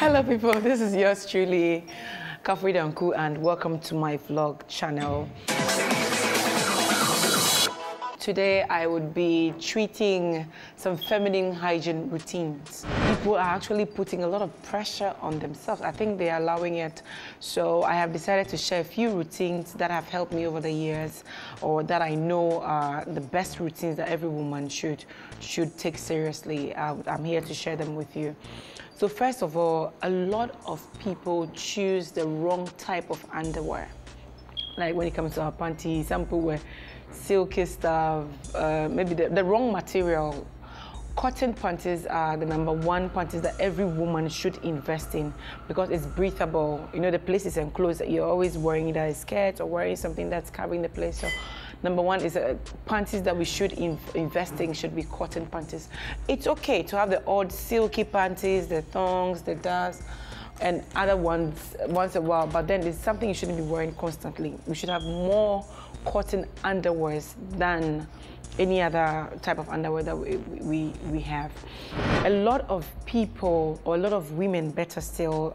Hello people, this is yours truly, Kafui Danku, and welcome to my vlog channel. Today I would be treating some feminine hygiene routines. People are actually putting a lot of pressure on themselves. I think they are allowing it. So I have decided to share a few routines that have helped me over the years, or that I know are the best routines that every woman should take seriously. I'm here to share them with you. So first of all, a lot of people choose the wrong type of underwear. Like when it comes to our panties, some people wear silky stuff, maybe the wrong material. Cotton panties are the #1 panties that every woman should invest in because it's breathable. You know, the place is enclosed. You're always wearing either a skirt or wearing something that's covering the place. So #1 is panties that we should invest in should be cotton panties. It's okay to have the odd silky panties, the thongs, the ducks, and other ones once in a while, but then it's something you shouldn't be wearing constantly. We should have more cotton underwears than any other type of underwear that we have. A lot of people, or a lot of women better still,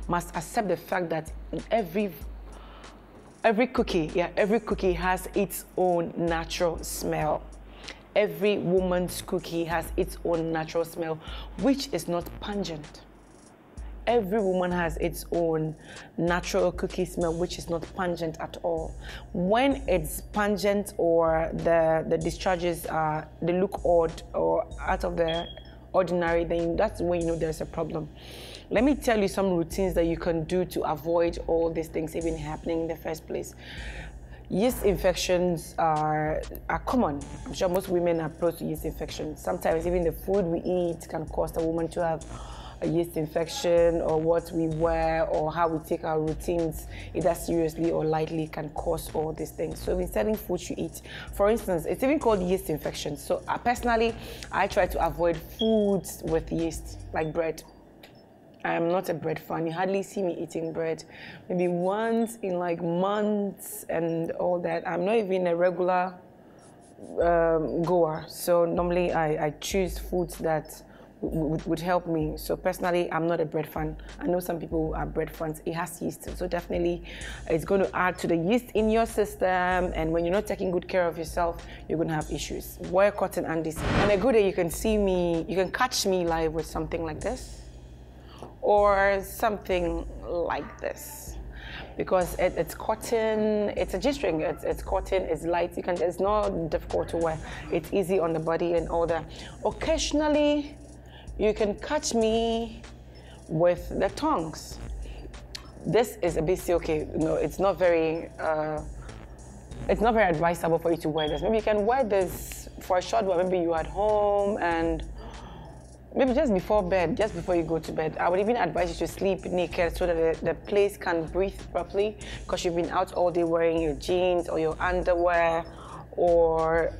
must accept the fact that every cookie has its own natural smell. Every woman's cookie has its own natural smell, which is not pungent. Every woman has its own natural cookie smell, which is not pungent at all. When it's pungent or the discharges they look odd or out of the ordinary, then that's when you know there's a problem. Let me tell you some routines that you can do to avoid all these things even happening in the first place. Yeast infections are common. I'm sure most women are prone to yeast infections. Sometimes even the food we eat can cause a woman to have a yeast infection, or what we wear or how we take our routines, either seriously or lightly, can cause all these things. So in certain foods you eat, for instance, it's even called yeast infection. So personally, I try to avoid foods with yeast, like bread. I am not a bread fan. You hardly see me eating bread. Maybe once in like months and all that. I'm not even a regular goer. So normally I choose foods that would help me. So personally, I'm not a bread fan. I know some people are bread fans. It has yeast, so definitely it's going to add to the yeast in your system, and when you're not taking good care of yourself, you're going to have issues. Wear cotton undies. On a good day, you can see me, you can catch me live with something like this or something like this, because it's cotton, it's a G-string, it's cotton, it's light, it's not difficult to wear, it's easy on the body and all that. Occasionally, you can catch me with the tongs. This is a bit silky. No, it's not very advisable for you to wear this. Maybe you can wear this for a short while. Maybe you're at home and maybe just before bed, just before you go to bed. I would even advise you to sleep naked so that the place can breathe properly, because you've been out all day wearing your jeans or your underwear or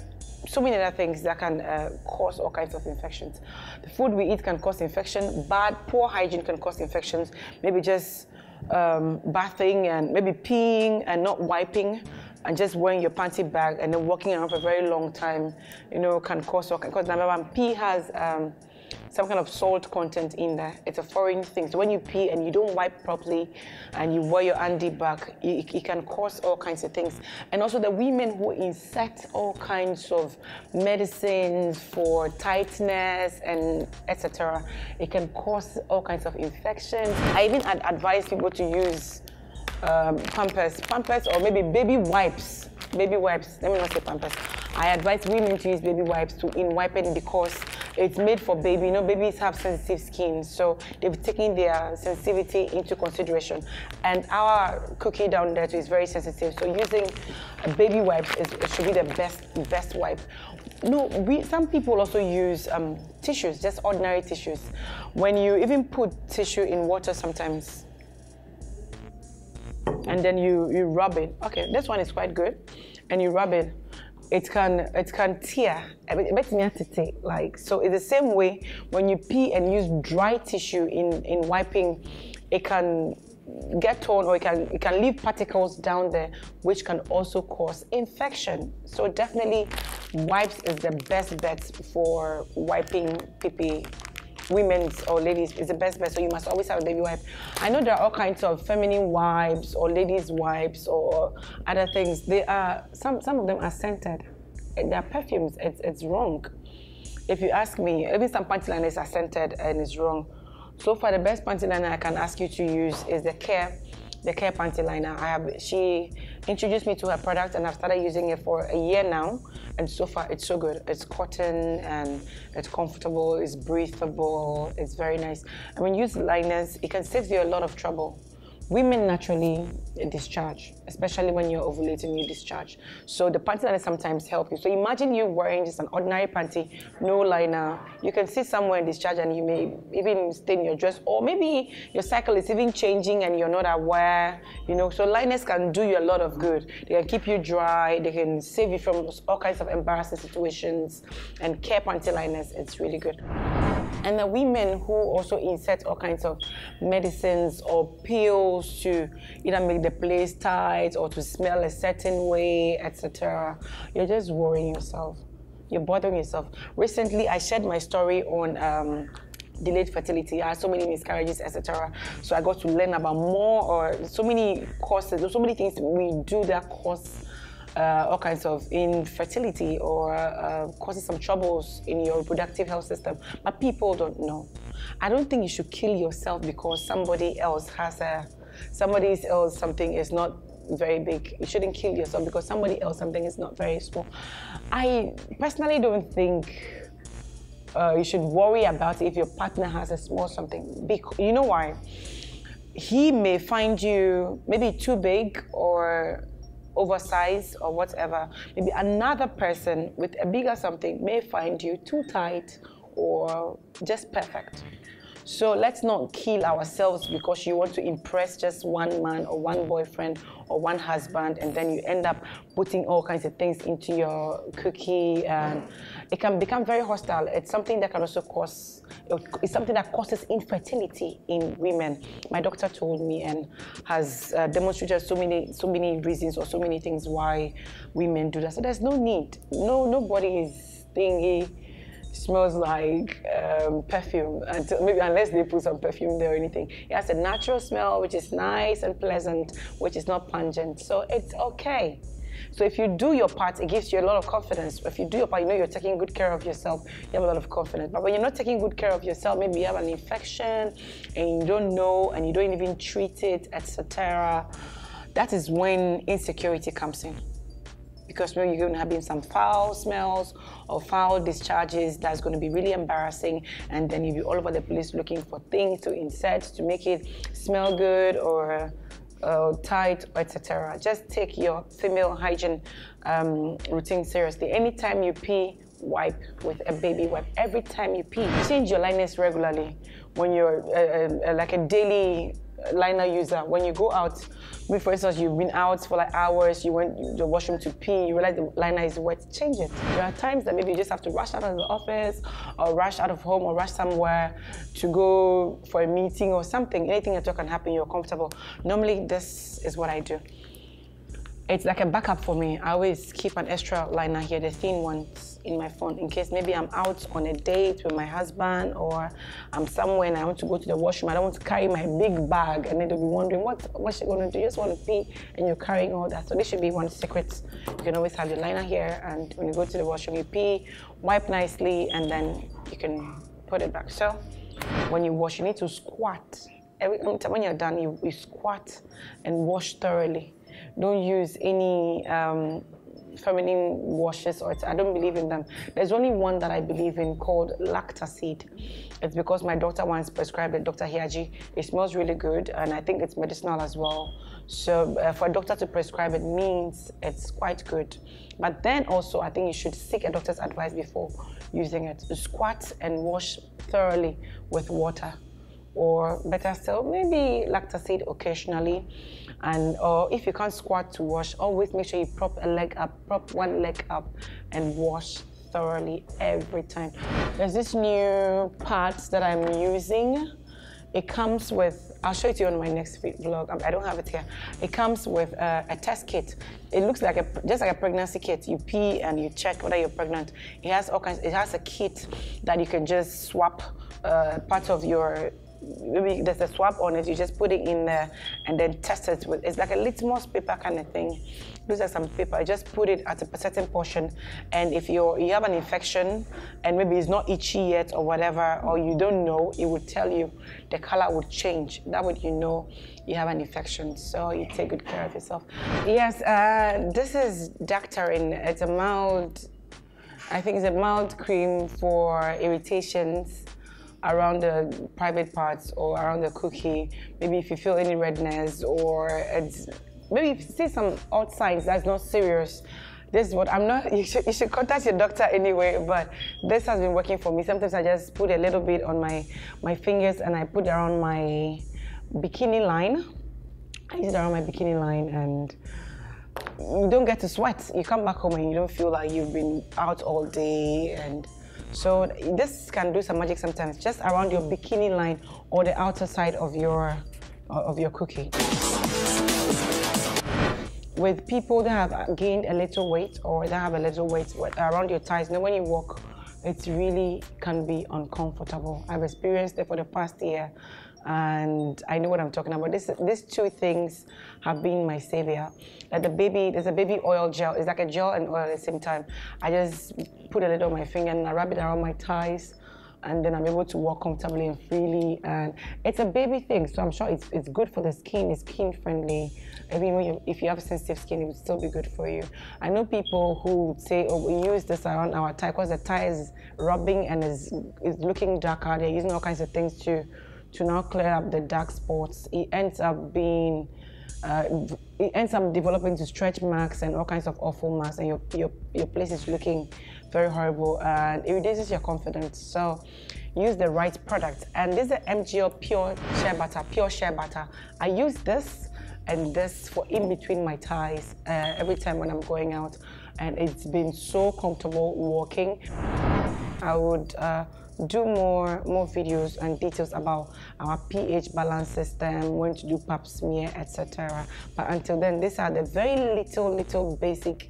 so many other things that can cause all kinds of infections. The food we eat can cause infection. Poor hygiene can cause infections. Maybe just bathing and maybe peeing and not wiping and just wearing your panty bag and then walking around for a very long time, you know, can cause all kinds. Because number 1, pee has some kind of salt content in there. It's a foreign thing. So when you pee and you don't wipe properly and you wear your undie back, it can cause all kinds of things. And also the women who insert all kinds of medicines for tightness and etc., it can cause all kinds of infections. I even advise people to use Pampers or maybe baby wipes. Baby wipes, let me not say Pampers. I advise women to use baby wipes in wiping because it's made for baby. You know, babies have sensitive skin, so they've taken their sensitivity into consideration. And our cookie down there too is very sensitive, so using a baby wipes should be the best wipe. No, some people also use tissues, just ordinary tissues. When you even put tissue in water sometimes, and then you rub it. Okay, this one is quite good, and you rub it. It can tear. Like, so it's the same way when you pee and use dry tissue in wiping, it can get torn, or it can leave particles down there, which can also cause infection. So definitely wipes is the best bet for wiping pee-pee women's or ladies is the best bet, so you must always have a baby wipe. I know there are all kinds of feminine wipes or ladies wipes or other things. They are some of them are scented. They are perfumes. It's wrong. If you ask me, even some panty liners are scented and it's wrong. So far, the best panty liner I can ask you to use is the Care panty liner. She introduced me to her product and I've started using it for a year now. And so far, it's so good. It's cotton and it's comfortable, it's breathable, it's very nice. And when you use liners, it can save you a lot of trouble. Women naturally discharge, especially when you're ovulating, you discharge. So the panty liners sometimes help you. So imagine you wearing just an ordinary panty, no liner. You can sit somewhere and discharge and you may even stain your dress, or maybe your cycle is even changing and you're not aware, you know. So liners can do you a lot of good. They can keep you dry, they can save you from all kinds of embarrassing situations. And Care panty liners, it's really good. And the women who also insert all kinds of medicines or pills to either make the place tight or to smell a certain way, etc. You're just worrying yourself. You're bothering yourself. Recently, I shared my story on delayed fertility. I had so many miscarriages, etc. So I got to learn about more, or so many causes, so many things we do that cause all kinds of infertility or causes some troubles in your reproductive health system, but people don't know. I don't think you should kill yourself because somebody else something is not very big. You shouldn't kill yourself because somebody else something is not very small. I personally don't think you should worry about it if your partner has a small something. You know why? He may find you maybe too big or oversized or whatever. Maybe another person with a bigger something may find you too tight or just perfect. So let's not kill ourselves because you want to impress just one man or one boyfriend or one husband, and then you end up putting all kinds of things into your cookie, and it can become very hostile. It's something that can also it's something that causes infertility in women. My doctor told me and has demonstrated so many reasons or so many things why women do that. So there's no need. Nobody is thingy smells like perfume, unless they put some perfume there or anything. It has a natural smell, which is nice and pleasant, which is not pungent. So it's okay. So if you do your part, it gives you a lot of confidence. If you do your part, you know you're taking good care of yourself, you have a lot of confidence. But when you're not taking good care of yourself, maybe you have an infection and you don't know and you don't even treat it, etc. That is when insecurity comes in. Because maybe you're going to have some foul smells or foul discharges that's going to be really embarrassing, and then you'll be all over the place looking for things to insert to make it smell good or tight, etc. Just take your female hygiene routine seriously. Anytime you pee, wipe with a baby wipe. Every time you pee, change your liners regularly. When you're like a daily liner user, when you go out, maybe for instance you've been out for like hours, you went to the washroom to pee, you realize the liner is wet, change it. There are times that maybe you just have to rush out of the office or rush out of home or rush somewhere to go for a meeting or something. Anything at all can happen, you're comfortable. Normally this is what I do. It's like a backup for me. I always keep an extra liner here, the thin ones, in my phone in case maybe I'm out on a date with my husband or I'm somewhere and I want to go to the washroom. I don't want to carry my big bag and then they'll be wondering what's she going to do? You just want to pee and you're carrying all that. So this should be one secret. You can always have your liner here, and when you go to the washroom, you pee, wipe nicely, and then you can put it back. So when you wash, you need to squat. Every time when you're done, you squat and wash thoroughly. Don't use any feminine washes, or I don't believe in them. There's only one that I believe in called Lactacid. It's because my doctor once prescribed it, Dr. Hygiene. It smells really good, and I think it's medicinal as well. So for a doctor to prescribe it means it's quite good. But then also, I think you should seek a doctor's advice before using it. Squat and wash thoroughly with water. Or better still, maybe Lactacid occasionally. Or if you can't squat to wash, always make sure you prop one leg up and wash thoroughly every time. There's this new part that I'm using. It comes with, I'll show it to you on my next vlog. I don't have it here. It comes with a test kit. It looks like just like a pregnancy kit. You pee and you check whether you're pregnant. It has all kinds. It has a kit that you can just swap part of your. Maybe there's a swab on it. You just put it in there and then test it with. It's like a litmus paper kind of thing. Looks like some paper. You just put it at a certain portion, and if you have an infection and maybe it's not itchy yet or whatever, or you don't know, it would tell you. The color would change. That would you know you have an infection. So you take good care of yourself. Yes, this is Dactarin. It's a mild. I think it's a mild cream for irritations around the private parts or around the cookie. Maybe if you feel any redness or maybe if you see some odd signs that's not serious. This is what I'm not, you should contact your doctor anyway, but this has been working for me. Sometimes I just put a little bit on my fingers and I put it around my bikini line. I use it around my bikini line and you don't get to sweat. You come back home and you don't feel like you've been out all day. And so this can do some magic sometimes, just around your bikini line or the outer side of your cookie. With people that have gained a little weight or that have a little weight around your thighs, you know, when you walk, it really can be uncomfortable. I've experienced it for the past year and I know what I'm talking about. These two things have been my savior. Like there's a baby oil gel. It's like a gel and oil at the same time. I just put a little on my finger and I wrap it around my thighs, and then I'm able to walk comfortably and freely. And it's a baby thing, so I'm sure it's good for the skin. It's skin friendly. Even if you have sensitive skin, it would still be good for you. I know people who would say, oh, we use this around our thigh because the thigh is rubbing and is looking darker. They're using all kinds of things to now clear up the dark spots. It ends up developing to stretch marks and all kinds of awful marks, and your place is looking very horrible and it reduces your confidence. So use the right product. And this is the MGL Pure Shea Butter. I use this and this for in between my thighs every time when I'm going out, and it's been so comfortable walking. I would do more videos and details about our pH balance system, when to do pap smear, etc. But until then, these are the very little basic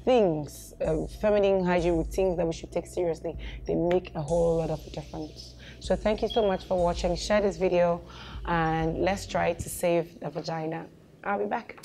things, feminine hygiene routines that we should take seriously. They make a whole lot of difference. So thank you so much for watching. Share this video and let's try to save the vagina. I'll be back.